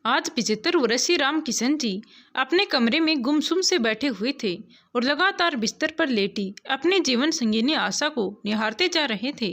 आज 75 वर्षीय राम किशन जी अपने कमरे में गुमसुम से बैठे हुए थे और लगातार बिस्तर पर लेटी अपने जीवन संगिनी आशा को निहारते जा रहे थे।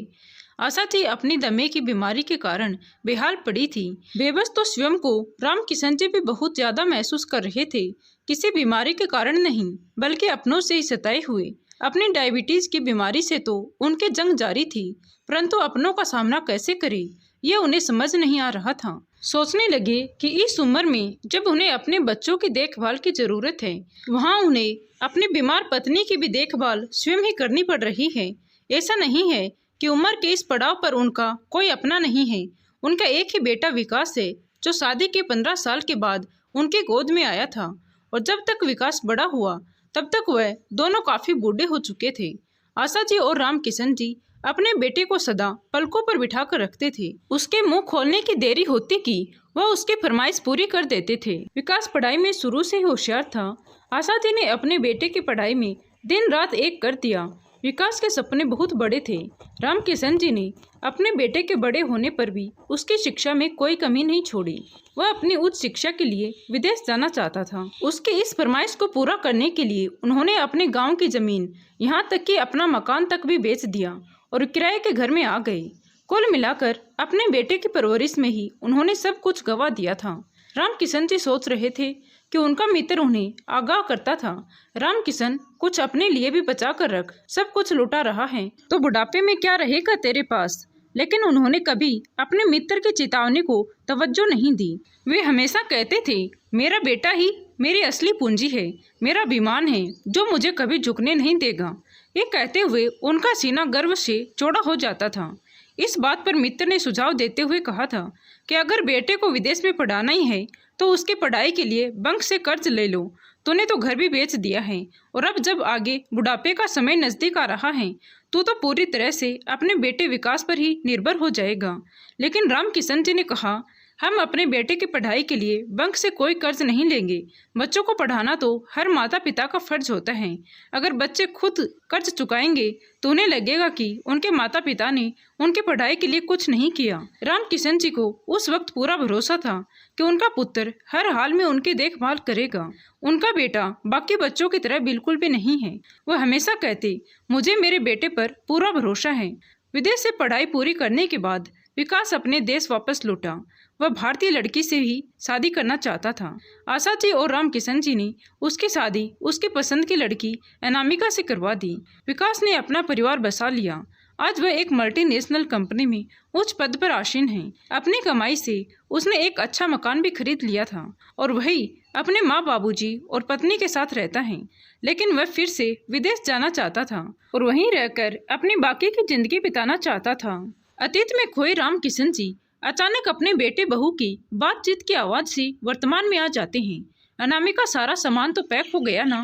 आशा जी अपनी दमे की बीमारी के कारण बेहाल पड़ी थी। बेबस तो स्वयं को राम किशन जी भी बहुत ज्यादा महसूस कर रहे थे, किसी बीमारी के कारण नहीं बल्कि अपनों से ही सताए हुए। अपनी डायबिटीज की बीमारी से तो उनके जंग जारी थी, परंतु अपनों का सामना कैसे करें ये उन्हें समझ नहीं आ रहा था। सोचने लगे कि इस उम्र में जब उन्हें अपने बच्चों की देखभाल की जरूरत है, वहाँ उन्हें अपनी बीमार पत्नी की भी देखभाल स्वयं ही करनी पड़ रही है। ऐसा नहीं है कि उम्र के इस पड़ाव पर उनका कोई अपना नहीं है। उनका एक ही बेटा विकास है, जो शादी के 15 साल के बाद उनके गोद में आया था, और जब तक विकास बड़ा हुआ तब तक वह दोनों काफी बूढ़े हो चुके थे। आशा जी और राम किशन जी अपने बेटे को सदा पलकों पर बिठा कर रखते थे। उसके मुंह खोलने की देरी होती कि वह उसकी फरमाइश पूरी कर देते थे। विकास पढ़ाई में शुरू से ही होशियार था। आशा जी ने अपने बेटे की पढ़ाई में दिन रात एक कर दिया। विकास के सपने बहुत बड़े थे। राम किशन जी ने अपने बेटे के बड़े होने पर भी उसकी शिक्षा में कोई कमी नहीं छोड़ी। वह अपनी उच्च शिक्षा के लिए विदेश जाना चाहता था। उसकी इस फरमाइश को पूरा करने के लिए उन्होंने अपने गांव की जमीन, यहाँ तक कि अपना मकान तक भी बेच दिया और किराए के घर में आ गए। कुल मिलाकर अपने बेटे की परवरिश में ही उन्होंने सब कुछ गंवा दिया था। राम किशन जी सोच रहे थे कि उनका मित्र उन्हें आगाह करता था, राम किशन कुछ अपने लिए भी बचा कर रख, सब कुछ लुटा रहा है तो बुढ़ापे में क्या रहेगा तेरे पास। लेकिन उन्होंने कभी अपने मित्र की चेतावनी को तवज्जो नहीं दी। वे हमेशा कहते थे, मेरा बेटा ही मेरी असली पूंजी है, मेरा अभिमान है जो मुझे कभी झुकने नहीं देगा। ये कहते हुए उनका सीना गर्व से चौड़ा हो जाता था। इस बात पर मित्र ने सुझाव देते हुए कहा था कि अगर बेटे को विदेश में पढ़ाना ही है तो उसकी पढ़ाई के लिए बैंक से कर्ज ले लो। तूने तो घर भी बेच दिया है और अब जब आगे बुढ़ापे का समय नजदीक आ रहा है तू तो पूरी तरह से अपने बेटे विकास पर ही निर्भर हो जाएगा। लेकिन राम किशन जी ने कहा, हम अपने बेटे की पढ़ाई के लिए बैंक से कोई कर्ज नहीं लेंगे। बच्चों को पढ़ाना तो हर माता पिता का फर्ज होता है। अगर बच्चे खुद कर्ज चुकाएंगे तो उन्हें लगेगा कि उनके माता पिता ने उनकी पढ़ाई के लिए कुछ नहीं किया। राम किशन जी को उस वक्त पूरा भरोसा था कि उनका पुत्र हर हाल में उनकी देखभाल करेगा। उनका बेटा बाकी बच्चों की तरह बिल्कुल भी नहीं है। वह हमेशा कहते, मुझे मेरे बेटे पर पूरा भरोसा है। विदेश से पढ़ाई पूरी करने के बाद विकास अपने देश वापस लौटा। वह भारतीय लड़की से ही शादी करना चाहता था। आशा जी और राम किशन जी ने उसकी शादी उसकी पसंद की लड़की अनामिका से करवा दी। विकास ने अपना परिवार बसा लिया। आज वह एक मल्टीनेशनल कंपनी में उच्च पद पर आसीन है। अपनी कमाई से उसने एक अच्छा मकान भी खरीद लिया था और वही अपने माँ बाबूजी और पत्नी के साथ रहता है। लेकिन वह फिर से विदेश जाना चाहता था और वहीं रहकर अपनी बाकी की जिंदगी बिताना चाहता था। अतीत में खोए राम किशन जी अचानक अपने बेटे बहू की बातचीत की आवाज से वर्तमान में आ जाते हैं। अनामिका, सारा सामान तो पैक हो गया ना?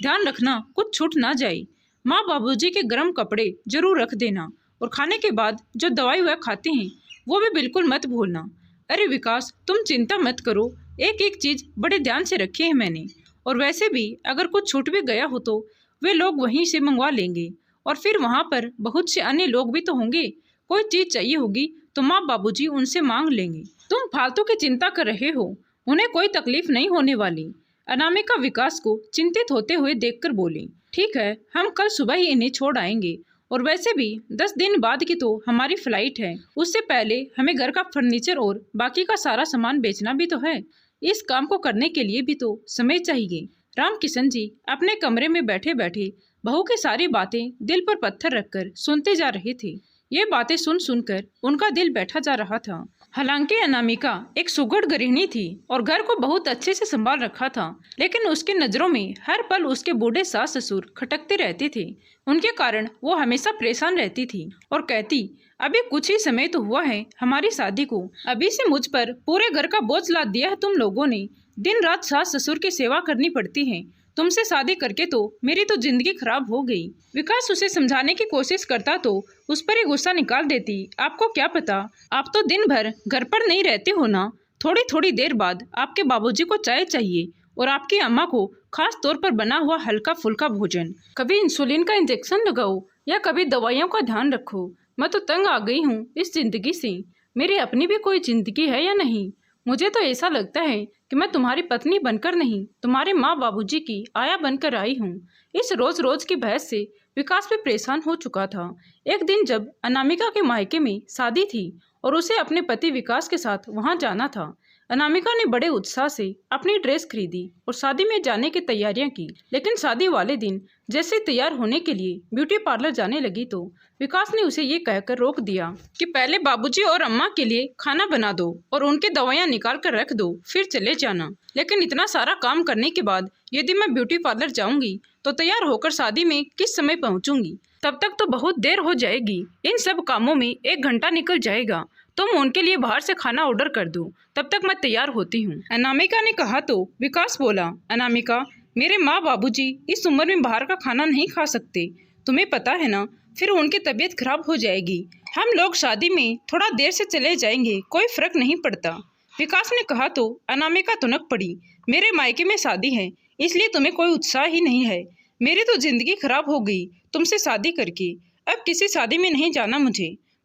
ध्यान रखना कुछ छूट ना जाए। माँ बाबूजी के गर्म कपड़े जरूर रख देना और खाने के बाद जो दवाई वह खाते हैं वो भी बिल्कुल मत भूलना। अरे विकास, तुम चिंता मत करो, एक एक चीज बड़े ध्यान से रखी है मैंने। और वैसे भी अगर कुछ छूट भी गया हो तो वे लोग वहीं से मंगवा लेंगे और फिर वहाँ पर बहुत से अन्य लोग भी तो होंगे। कोई चीज चाहिए होगी तो माँ बाबूजी उनसे मांग लेंगे। तुम फालतू की चिंता कर रहे हो, उन्हें कोई तकलीफ नहीं होने वाली। अनामिका विकास को चिंतित होते हुए देखकर बोली, ठीक है, हम कल सुबह ही इन्हें छोड़ आएंगे और वैसे भी 10 दिन बाद की तो हमारी फ्लाइट है। उससे पहले हमें घर का फर्नीचर और बाकी का सारा सामान बेचना भी तो है। इस काम को करने के लिए भी तो समय चाहिए। राम किशन जी अपने कमरे में बैठे बैठे बहू की सारी बातें दिल पर पत्थर रखकर सुनते जा रहे थे। ये बातें सुन सुनकर उनका दिल बैठा जा रहा था। हालांकि अनामिका एक सुघड़ गृहिणी थी और घर को बहुत अच्छे से संभाल रखा था, लेकिन उसकी नजरों में हर पल उसके बूढ़े सास ससुर खटकते रहते थे। उनके कारण वो हमेशा परेशान रहती थी और कहती, अभी कुछ ही समय तो हुआ है हमारी शादी को, अभी से मुझ पर पूरे घर का बोझ लाद दिया है तुम लोगों ने। दिन रात सास ससुर की सेवा करनी पड़ती है। तुमसे शादी करके तो मेरी तो जिंदगी खराब हो गई। विकास उसे समझाने की कोशिश करता तो उस पर ही गुस्सा निकाल देती, आपको क्या पता, आप तो दिन भर घर पर नहीं रहते हो ना। थोड़ी थोड़ी देर बाद आपके बाबूजी को चाय चाहिए और आपकी अम्मा को खास तौर पर बना हुआ हल्का फुल्का भोजन। कभी इंसुलिन का इंजेक्शन लगाओ या कभी दवाइयों का ध्यान रखो। मैं तो तंग आ गई हूँ इस जिंदगी से। मेरी अपनी भी कोई जिंदगी है या नहीं? मुझे तो ऐसा लगता है कि मैं तुम्हारी पत्नी बनकर नहीं, तुम्हारे माँ बाबूजी की आया बनकर आई हूँ। इस रोज रोज की बहस से विकास भी परेशान हो चुका था। एक दिन जब अनामिका के मायके में शादी थी और उसे अपने पति विकास के साथ वहां जाना था, अनामिका ने बड़े उत्साह से अपनी ड्रेस खरीदी और शादी में जाने की तैयारियां की। लेकिन शादी वाले दिन जैसे तैयार होने के लिए ब्यूटी पार्लर जाने लगी तो विकास ने उसे ये कहकर रोक दिया कि पहले बाबूजी और अम्मा के लिए खाना बना दो और उनकी दवाइयां निकाल कर रख दो, फिर चले जाना। लेकिन इतना सारा काम करने के बाद यदि मैं ब्यूटी पार्लर जाऊंगी तो तैयार होकर शादी में किस समय पहुंचूंगी? तब तक तो बहुत देर हो जाएगी। इन सब कामों में 1 घंटा निकल जाएगा। तुम उनके लिए बाहर से खाना ऑर्डर कर दो, तब तक मैं तैयार होती हूँ। अनामिका ने कहा तो विकास बोला, अनामिका, मेरे माँ बाबूजी इस उम्र में बाहर का खाना नहीं खा सकते, तुम्हें पता है ना, फिर उनकी तबीयत खराब हो जाएगी। हम लोग शादी में थोड़ा देर से चले जाएंगे, कोई फर्क नहीं पड़ता। विकास ने कहा तो अनामिका तुनक पड़ी, मेरे मायके में शादी है इसलिए तुम्हें कोई उत्साह ही नहीं है। मेरी तो जिंदगी खराब हो गई तुमसे शादी करके। अब किसी शादी में नहीं जाना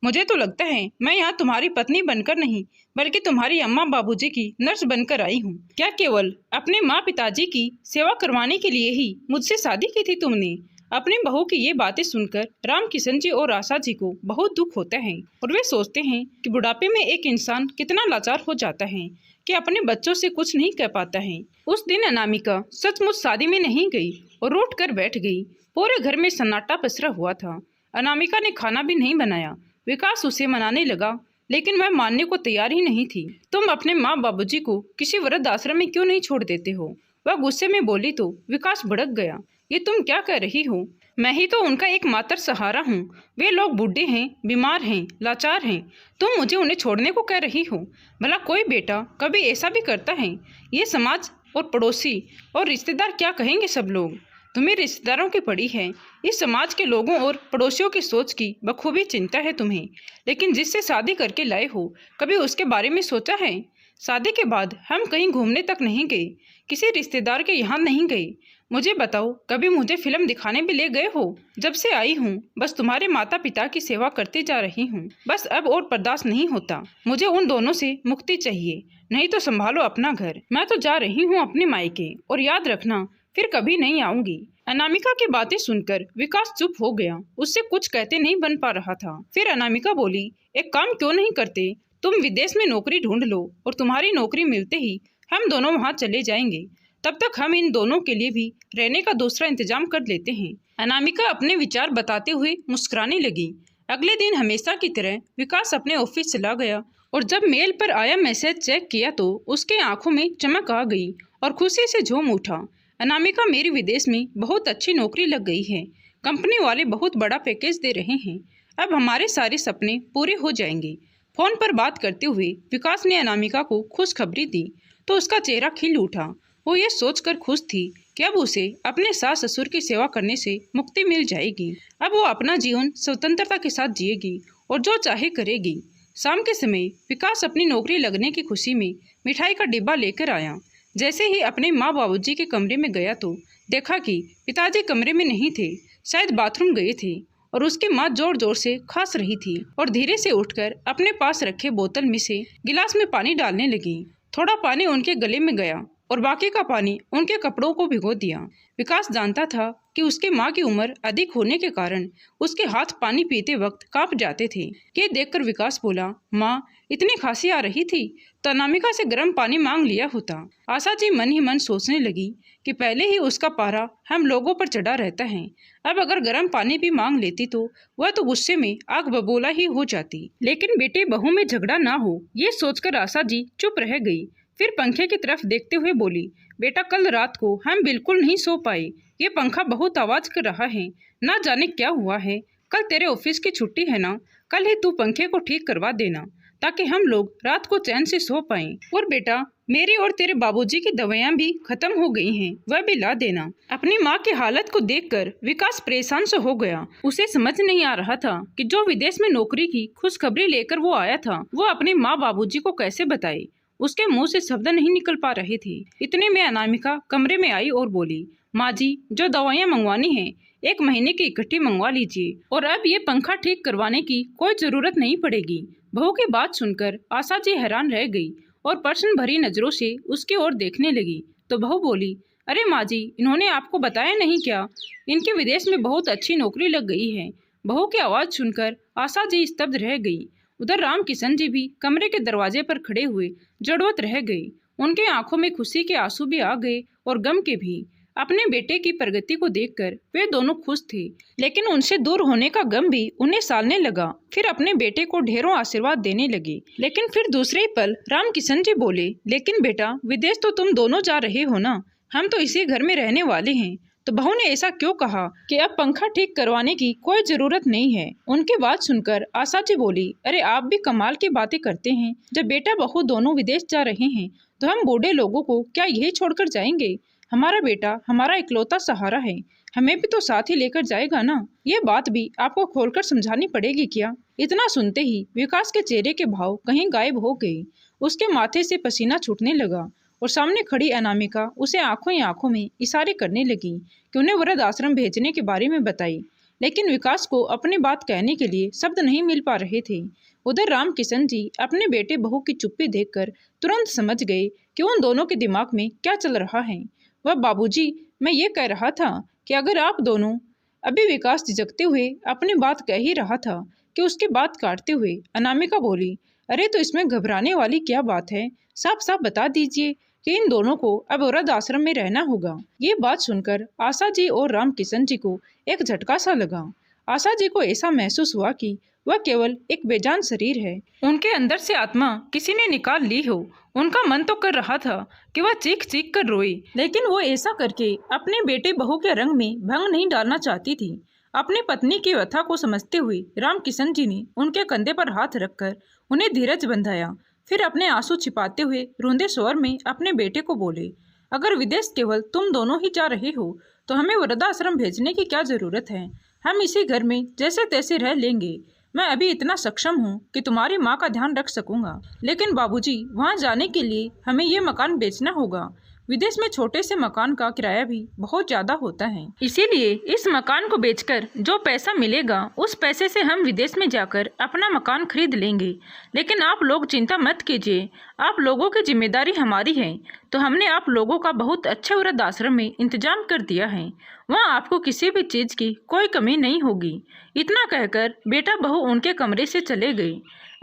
मुझे तो लगता है मैं यहाँ तुम्हारी पत्नी बनकर नहीं बल्कि तुम्हारी अम्मा बाबूजी की नर्स बनकर आई हूँ। क्या केवल अपने माँ पिताजी की सेवा करवाने के लिए ही मुझसे शादी की थी तुमने? अपनी बहू की ये बातें सुनकर रामकिशन जी और आशा जी को बहुत दुख होता है और वे सोचते हैं कि बुढ़ापे में एक इंसान कितना लाचार हो जाता है कि अपने बच्चों से कुछ नहीं कह पाता है। उस दिन अनामिका सचमुच शादी में नहीं गई और रूठ कर बैठ गई। पूरे घर में सन्नाटा पसरा हुआ था। अनामिका ने खाना भी नहीं बनाया। विकास उसे मनाने लगा लेकिन वह मानने को तैयार ही नहीं थी। तुम अपने माँ बाबूजी को किसी वृद्ध आश्रम में क्यों नहीं छोड़ देते हो? वह गुस्से में बोली तो विकास भड़क गया। ये तुम क्या कह रही हो? मैं ही तो उनका एकमात्र सहारा हूँ। वे लोग बूढ़े हैं, बीमार हैं, लाचार हैं। तुम मुझे उन्हें छोड़ने को कह रही हो? भला कोई बेटा कभी ऐसा भी करता है? ये समाज और पड़ोसी और रिश्तेदार क्या कहेंगे? सब लोग तुम्हें रिश्तेदारों की पड़ी है। इस समाज के लोगों और पड़ोसियों की सोच की बखूबी चिंता है तुम्हें। लेकिन जिससे शादी करके लाए हो कभी उसके बारे में सोचा है? शादी के बाद हम कहीं घूमने तक नहीं गए, किसी रिश्तेदार के यहाँ नहीं गए। मुझे बताओ, कभी मुझे फिल्म दिखाने भी ले गए हो? जब से आई हूँ बस तुम्हारे माता पिता की सेवा करती जा रही हूँ। बस अब और बर्दाश्त नहीं होता। मुझे उन दोनों से मुक्ति चाहिए, नहीं तो संभालो अपना घर। मैं तो जा रही हूँ अपने मायके, और याद रखना फिर कभी नहीं आऊंगी। अनामिका की बातें सुनकर विकास चुप हो गया। उससे कुछ कहते नहीं बन पा रहा था। फिर अनामिका बोली, एक काम क्यों नहीं करते? तुम विदेश में नौकरी ढूंढ लो और तुम्हारी नौकरी मिलते ही हम दोनों वहाँ चले जाएंगे। तब तक हम इन दोनों के लिए भी रहने का दूसरा इंतजाम कर लेते हैं। अनामिका अपने विचार बताते हुए मुस्कुराने लगी। अगले दिन हमेशा की तरह विकास अपने ऑफिस चला गया और जब मेल पर आया मैसेज चेक किया तो उसके आंखों में चमक आ गई और खुशी से झूम उठा। अनामिका, मेरी विदेश में बहुत अच्छी नौकरी लग गई है। कंपनी वाले बहुत बड़ा पैकेज दे रहे हैं। अब हमारे सारे सपने पूरे हो जाएंगे। फोन पर बात करते हुए विकास ने अनामिका को खुशखबरी दी तो उसका चेहरा खिल उठा। वो ये सोचकर खुश थी कि अब उसे अपने सास ससुर की सेवा करने से मुक्ति मिल जाएगी। अब वो अपना जीवन स्वतंत्रता के साथ जिएगी और जो चाहे करेगी। शाम के समय विकास अपनी नौकरी लगने की खुशी में मिठाई का डिब्बा लेकर आया। जैसे ही अपने माँ बाबूजी के कमरे में गया तो देखा कि पिताजी कमरे में नहीं थे, शायद बाथरूम गए थे और उसकी माँ जोर जोर से खांस रही थी और धीरे से उठकर अपने पास रखे बोतल में से गिलास में पानी डालने लगी। थोड़ा पानी उनके गले में गया और बाकी का पानी उनके कपड़ों को भिगो दिया। विकास जानता था कि उसके माँ की उम्र अधिक होने के कारण उसके हाथ पानी पीते वक्त कांप जाते थे। ये देखकर विकास बोला, माँ, इतनी खांसी आ रही थी तो अनामिका से गर्म पानी मांग लिया होता। आशा जी मन ही मन सोचने लगी कि पहले ही उसका पारा हम लोगों पर चढ़ा रहता है, अब अगर गर्म पानी भी मांग लेती तो वह तो गुस्से में आग बबूला ही हो जाती। लेकिन बेटे बहू में झगड़ा ना हो, ये सोचकर आशा जी चुप रह गई। फिर पंखे की तरफ देखते हुए बोली, बेटा, कल रात को हम बिल्कुल नहीं सो पाए। ये पंखा बहुत आवाज कर रहा है, ना जाने क्या हुआ है। कल तेरे ऑफिस की छुट्टी है ना, कल ही तू पंखे को ठीक करवा देना ताकि हम लोग रात को चैन से सो पाएं। और बेटा, मेरी और तेरे बाबूजी की दवाइयाँ भी खत्म हो गई हैं, वह भी ला देना। अपनी माँ की हालत को देखकर विकास परेशान से हो गया। उसे समझ नहीं आ रहा था कि जो विदेश में नौकरी की खुशखबरी लेकर वो आया था वो अपने माँ बाबूजी को कैसे बताए। उसके मुंह से शब्द नहीं निकल पा रहे थे। इतने में अनामिका कमरे में आई और बोली, माँ जी, जो दवाइयाँ मंगवानी है 1 महीने की इकट्ठी मंगवा लीजिए और अब ये पंखा ठीक करवाने की कोई जरूरत नहीं पड़ेगी। बहू की बात सुनकर आशा जी हैरान रह गई और प्रश्न भरी नजरों से उसकी ओर देखने लगी तो बहू बोली, अरे माँ जी, इन्होंने आपको बताया नहीं क्या? इनके विदेश में बहुत अच्छी नौकरी लग गई है। बहू की आवाज़ सुनकर आशा जी स्तब्ध रह गई। उधर राम किशन जी भी कमरे के दरवाजे पर खड़े हुए जड़वत रह गए। उनके आंखों में खुशी के आंसू भी आ गए और गम के भी। अपने बेटे की प्रगति को देखकर वे दोनों खुश थे, लेकिन उनसे दूर होने का गम भी उन्हें सालने लगा। फिर अपने बेटे को ढेरों आशीर्वाद देने लगे। लेकिन फिर दूसरे पल राम किशन जी बोले, लेकिन बेटा, विदेश तो तुम दोनों जा रहे हो ना, हम तो इसी घर में रहने वाले हैं। तो बहू ने ऐसा क्यों कहा कि अब पंखा ठीक करवाने की कोई जरूरत नहीं है? उनकी बात सुनकर आशा जी बोली, अरे आप भी कमाल की बातें करते हैं। जब बेटा बहू दोनों विदेश जा रहे हैं तो हम बूढ़े लोगों को क्या यही छोड़कर जाएंगे? हमारा बेटा हमारा इकलौता सहारा है, हमें भी तो साथ ही लेकर जाएगा ना। ये बात भी आपको खोलकर समझानी पड़ेगी क्या? इतना सुनते ही विकास के चेहरे के भाव कहीं गायब हो गए। उसके माथे से पसीना छूटने लगा और सामने खड़ी अनामिका उसे आंखों ही आंखों में इशारे करने लगी कि उन्हें वृद्ध आश्रम भेजने के बारे में बताई। लेकिन विकास को अपनी बात कहने के लिए शब्द नहीं मिल पा रहे थे। उधर राम किशन जी अपने बेटे बहू की चुप्पी देखकर तुरंत समझ गए कि उन दोनों के दिमाग में क्या चल रहा है। वह, बाबूजी, मैं ये कह रहा था कि अगर आप दोनों, अभी विकास झिझकते हुए अपनी बात कह ही रहा था कि उसकी बात काटते हुए अनामिका बोली, अरे तो इसमें घबराने वाली क्या बात है? साफ साफ बता दीजिए कि इन दोनों को अब वृद्ध आश्रम में रहना होगा। ये बात सुनकर आशा जी और राम किशन जी को एक झटका सा लगा। आशा जी को ऐसा महसूस हुआ कि वह केवल एक बेजान शरीर है, उनके अंदर से आत्मा किसी ने निकाल ली हो। उनका मन तो कर रहा था कि वह चीख चीख कर रोए, लेकिन वो ऐसा करके अपने बेटे बहू के रंग में भंग नहीं डालना चाहती थी। अपनी पत्नी की व्यथा को समझते हुए राम किशन जी ने उनके कंधे पर हाथ रखकर उन्हें धीरज बंधाया। फिर अपने आंसू छिपाते हुए रोंदे स्वर में अपने बेटे को बोले, अगर विदेश केवल तुम दोनों ही जा रहे हो तो हमें वृद्धाश्रम भेजने की क्या जरूरत है? हम इसी घर में जैसे तैसे रह लेंगे। मैं अभी इतना सक्षम हूँ कि तुम्हारी माँ का ध्यान रख सकूंगा, लेकिन बाबूजी, वहाँ जाने के लिए हमें ये मकान बेचना होगा। विदेश में छोटे से मकान का किराया भी बहुत ज्यादा होता है, इसीलिए इस मकान को बेचकर जो पैसा मिलेगा उस पैसे से हम विदेश में जाकर अपना मकान खरीद लेंगे। लेकिन आप लोग चिंता मत कीजिए, आप लोगों की जिम्मेदारी हमारी है। तो हमने आप लोगों का बहुत अच्छे वृद्ध आश्रम में इंतजाम कर दिया है, वहाँ आपको किसी भी चीज की कोई कमी नहीं होगी। इतना कहकर बेटा बहू उनके कमरे से चले गए।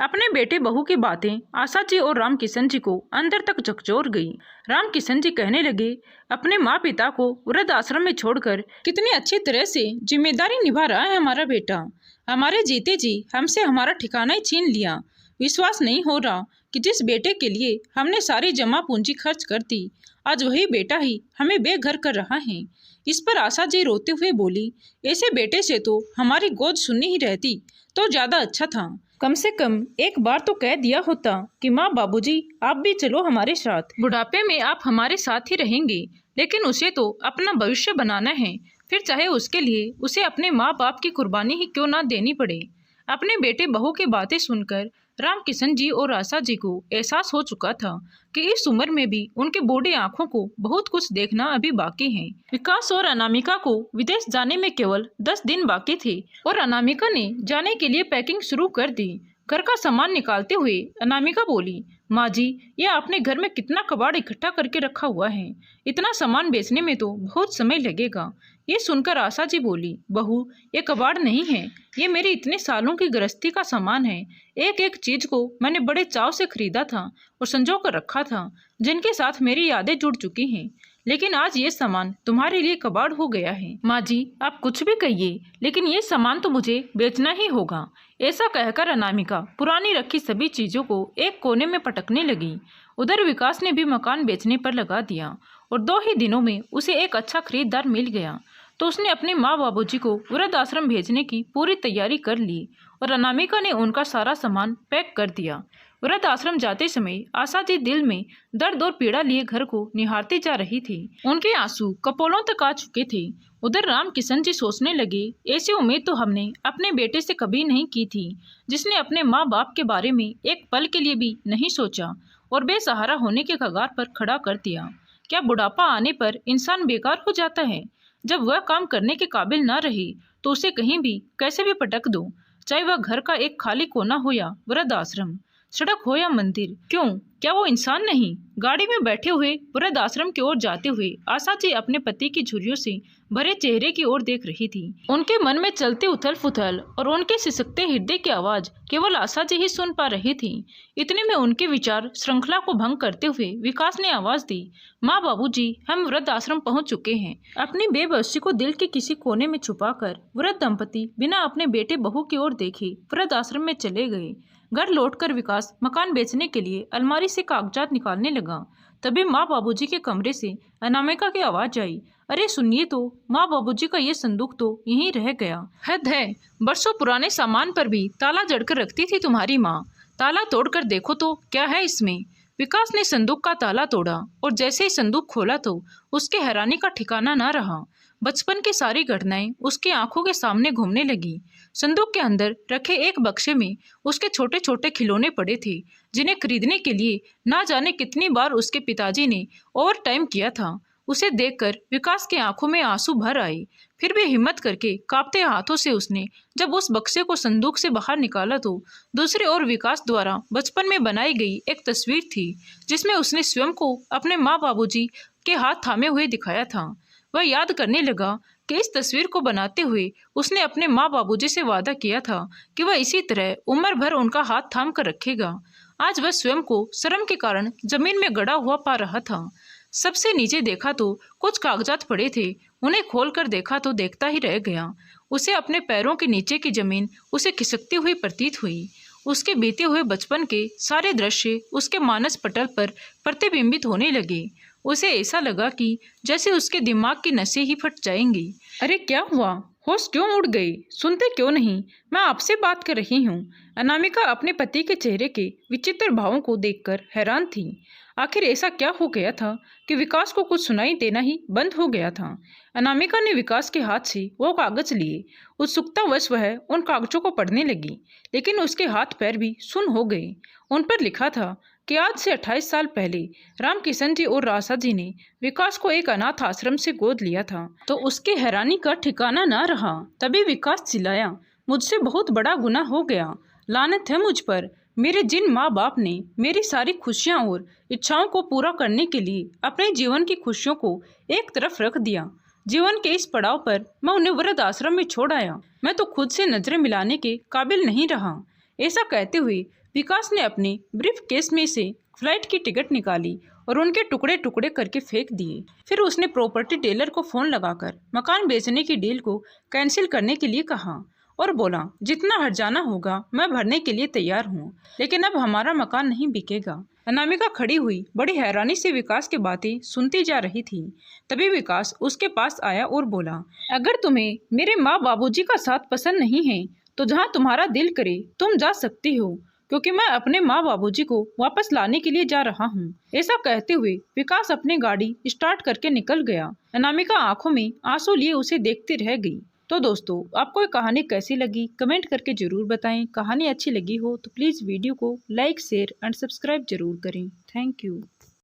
अपने बेटे बहू की बातें आशा जी और राम किशन जी को अंदर तक झकझोर गई। राम किशन जी कहने लगे, अपने माँ पिता को वृद्ध आश्रम में छोड़कर कितनी अच्छी तरह से जिम्मेदारी निभा रहा है हमारा बेटा। हमारे जीते जी हमसे हमारा ठिकाना ही छीन लिया। विश्वास नहीं हो रहा कि जिस बेटे के लिए हमने सारी जमा पूंजी खर्च कर दी, आज वही बेटा ही हमें बेघर कर रहा है। इस पर आशा जी रोते हुए बोली, ऐसे बेटे से तो हमारी गोद सुननी ही रहती तो ज्यादा अच्छा था। कम से कम एक बार तो कह दिया होता कि माँ, बाबूजी, आप भी चलो हमारे साथ, बुढ़ापे में आप हमारे साथ ही रहेंगे। लेकिन उसे तो अपना भविष्य बनाना है, फिर चाहे उसके लिए उसे अपने माँ बाप की कुर्बानी ही क्यों ना देनी पड़े। अपने बेटे बहू की बातें सुनकर राम किशन जी और आशा जी को एहसास हो चुका था कि इस उम्र में भी उनके बूढ़ी आंखों को बहुत कुछ देखना अभी बाकी है। विकास और अनामिका को विदेश जाने में केवल 10 दिन बाकी थे और अनामिका ने जाने के लिए पैकिंग शुरू कर दी। घर का सामान निकालते हुए अनामिका बोली, माँ जी, ये आपने घर में कितना कबाड़ इकट्ठा करके रखा हुआ है, इतना सामान बेचने में तो बहुत समय लगेगा। ये सुनकर आशा जी बोली, बहू, ये कबाड़ नहीं है, ये मेरे इतने सालों की गृहस्थी का सामान है। एक एक चीज को मैंने बड़े चाव से खरीदा था और संजो कर रखा था, जिनके साथ मेरी यादें जुड़ चुकी हैं। लेकिन आज ये सामान तुम्हारे लिए कबाड़ हो गया है। माँ जी, आप कुछ भी कहिए, लेकिन ये सामान तो मुझे बेचना ही होगा। ऐसा कहकर अनामिका पुरानी रखी सभी चीजों को एक कोने में पटकने लगी। उधर विकास ने भी मकान बेचने पर लगा दिया और 2 ही दिनों में उसे एक अच्छा खरीदार मिल गया। तो उसने अपने माँ बाबूजी को वृद्ध आश्रम भेजने की पूरी तैयारी कर ली और अनामिका ने उनका सारा सामान पैक कर दिया। वृद्ध आश्रम जाते समय आशा जी दिल में दर्द और पीड़ा लिए घर को निहारती जा रही थी। उनके आंसू कपोलों तक आ चुके थे। उधर राम किशन जी सोचने लगे, ऐसी उम्मीद तो हमने अपने बेटे से कभी नहीं की थी, जिसने अपने माँ बाप के बारे में एक पल के लिए भी नहीं सोचा और बेसहारा होने के कगार पर खड़ा कर दिया। क्या बुढ़ापा आने पर इंसान बेकार हो जाता है? जब वह काम करने के काबिल न रहे तो उसे कहीं भी कैसे भी पटक दो, चाहे वह घर का एक खाली कोना हो या वृद्ध आश्रम। सड़क हो या मंदिर, क्यों, क्या वो इंसान नहीं? गाड़ी में बैठे हुए वृद्ध आश्रम की ओर जाते हुए आशा जी अपने पति की झुर्रियों से भरे चेहरे की ओर देख रही थी। उनके मन में चलते उथल पुथल और उनके सिसकते हृदय की आवाज केवल आशा जी ही सुन पा रही थी। इतने में उनके विचार श्रृंखला को भंग करते हुए विकास ने आवाज दी, माँ बाबूजी, हम वृद्ध आश्रम पहुंच चुके हैं। अपनी बेबसी को दिल के किसी कोने में छुपाकर वृद्ध दंपति बिना अपने बेटे बहू की ओर देखे वृद्ध आश्रम में चले गए। घर लौटकर विकास मकान बेचने के लिए अलमारी से कागजात निकालने लगा। तभी माँ बाबूजी के कमरे से अनामिका की आवाज आई, अरे सुनिए तो, माँ बाबूजी का ये संदूक तो यहीं रह गया। हद है, बरसों पुराने सामान पर भी ताला जड़कर रखती थी तुम्हारी माँ। ताला तोड़कर देखो तो क्या है इसमें। विकास ने संदूक का ताला तोड़ा और जैसे ही संदूक खोला तो उसके हैरानी का ठिकाना न रहा। बचपन की सारी घटनाएं उसकी आंखों के सामने घूमने लगी। संदूक के अंदर रखे एक बक्से में उसके छोटे छोटे खिलौने पड़े थे, जिन्हें खरीदने के लिए ना जाने कितनी बार उसके पिताजी ने ओवर टाइम किया था। उसे देखकर विकास की आंखों में आंसू भर आए। फिर भी हिम्मत करके कांपते हाथों से उसने जब उस बक्से को संदूक से बाहर निकाला तो दूसरी ओर विकास द्वारा बचपन में बनाई गई एक तस्वीर थी, जिसमें उसने स्वयं को अपने माँ बाबूजी के हाथ थामे हुए दिखाया था। वह याद करने लगा कि इस तस्वीर को बनाते हुए उसने अपने माँ बाबूजी से वादा किया था कि वह इसी तरह उम्र भर उनका हाथ थाम कर रखेगा। आज वह स्वयं को शर्म के कारण जमीन में गड़ा हुआ पा रहा था। सबसे नीचे देखा तो कुछ कागजात पड़े थे, उन्हें खोलकर देखा तो देखता ही रह गया। उसे अपने पैरों के नीचे की जमीन उसे खिसकती हुई प्रतीत हुई। उसके बीते हुए बचपन के सारे दृश्य उसके मानस पटल पर प्रतिबिंबित होने लगे। उसे ऐसा लगा कि जैसे उसके दिमाग की नसें ही फट जाएंगी। अरे क्या हुआ, होश क्यों उड़ गई, सुनते क्यों नहीं, मैं आपसे बात कर रही हूँ। अनामिका अपने पति के चेहरे के विचित्र भावों को देखकर हैरान थी। आखिर ऐसा क्या हो गया था कि विकास को कुछ सुनाई देना ही बंद हो गया था। अनामिका ने विकास के हाथ से वो कागज लिए। उत्सुकतावश वह उन कागजों को पढ़ने लगी, लेकिन उसके हाथ पैर भी सुन्न हो गए। उन पर लिखा था कि आज से 28 साल पहले रामकिशन जी और राशा जी ने विकास को एक अनाथ आश्रम से गोद लिया था। तो उसके हैरानी का ठिकाना न रहा। तभी विकास चिल्लाया, मुझसे बहुत बड़ा गुनाह हो गया, लानत है मुझ पर। मेरे जिन माँ बाप ने मेरी सारी खुशियाँ और इच्छाओं को पूरा करने के लिए अपने जीवन की खुशियों को एक तरफ रख दिया, जीवन के इस पड़ाव पर मैं उन्हें वृद्ध आश्रम में छोड़ आया। मैं तो खुद से नजरें मिलाने के काबिल नहीं रहा। ऐसा कहते हुए विकास ने अपने ब्रीफ केस में से फ्लाइट की टिकट निकाली और उनके टुकड़े टुकड़े करके फेंक दिए। फिर उसने प्रॉपर्टी डीलर को फोन लगाकर मकान बेचने की डील को कैंसिल करने के लिए कहा और बोला, जितना हर्जाना होगा मैं भरने के लिए तैयार हूँ, लेकिन अब हमारा मकान नहीं बिकेगा। अनामिका खड़ी हुई बड़ी हैरानी से विकास की बातें सुनती जा रही थी। तभी विकास उसके पास आया और बोला, अगर तुम्हें मेरे माँ बाबूजी का साथ पसंद नहीं है तो जहाँ तुम्हारा दिल करे तुम जा सकती हो, क्योंकि मैं अपने माँ बाबूजी को वापस लाने के लिए जा रहा हूँ। ऐसा कहते हुए विकास अपनी गाड़ी स्टार्ट करके निकल गया। अनामिका आंखों में आंसू लिए उसे देखती रह गई। तो दोस्तों, आपको ये कहानी कैसी लगी कमेंट करके जरूर बताएं। कहानी अच्छी लगी हो तो प्लीज़ वीडियो को लाइक, शेयर एंड सब्सक्राइब जरूर करें। Thank you.